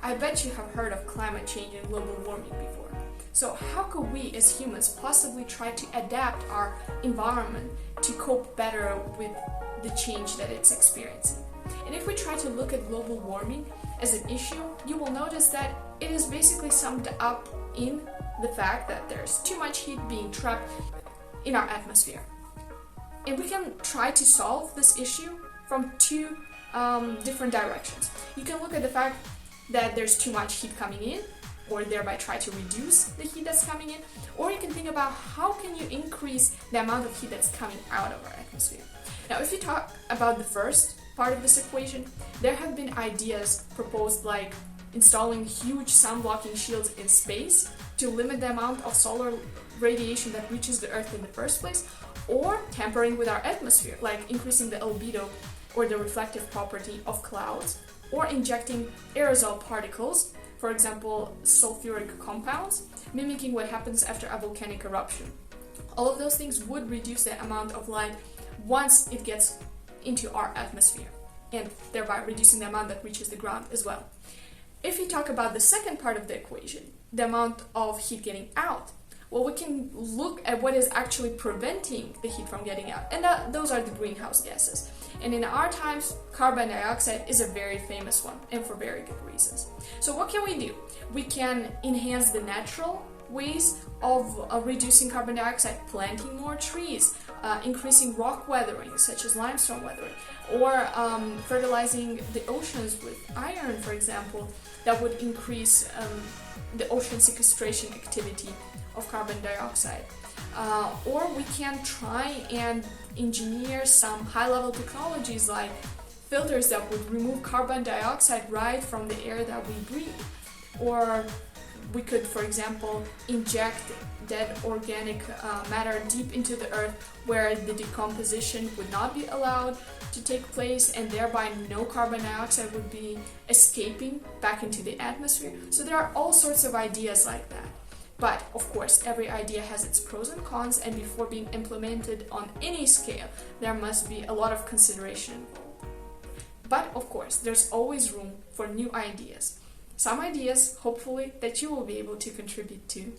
I bet you have heard of climate change and global warming before. So how could we as humans possibly try to adapt our environment to cope better with the change that it's experiencing? And if we try to look at global warming as an issue, you will notice that it is basically summed up in the fact that there's too much heat being trapped in our atmosphere. And we can try to solve this issue from two different directions. You can look at the fact that there's too much heat coming in, or thereby try to reduce the heat that's coming in, or you can think about how can you increase the amount of heat that's coming out of our atmosphere. Now, if you talk about the first part of this equation, there have been ideas proposed like installing huge sun-blocking shields in space to limit the amount of solar radiation that reaches the Earth in the first place, or tampering with our atmosphere, like increasing the albedo or the reflective property of clouds, or injecting aerosol particles, for example, sulfuric compounds, mimicking what happens after a volcanic eruption. All of those things would reduce the amount of light once it gets into our atmosphere, and thereby reducing the amount that reaches the ground as well. If we talk about the second part of the equation, the amount of heat getting out, well, we can look at what is actually preventing the heat from getting out, and those are the greenhouse gases. And in our times, carbon dioxide is a very famous one, and for very good reasons. So what can we do? We can enhance the natural ways of reducing carbon dioxide, planting more trees, increasing rock weathering, such as limestone weathering, or fertilizing the oceans with iron, for example, that would increase the ocean sequestration activity of carbon dioxide. Or we can try and engineer some high-level technologies like filters that would remove carbon dioxide right from the air that we breathe. Or we could, for example, inject dead organic matter deep into the earth where the decomposition would not be allowed to take place, and thereby no carbon dioxide would be escaping back into the atmosphere. So there are all sorts of ideas like that. But of course, every idea has its pros and cons, and before being implemented on any scale, there must be a lot of consideration involved. But of course, there's always room for new ideas. Some ideas, hopefully, that you will be able to contribute to.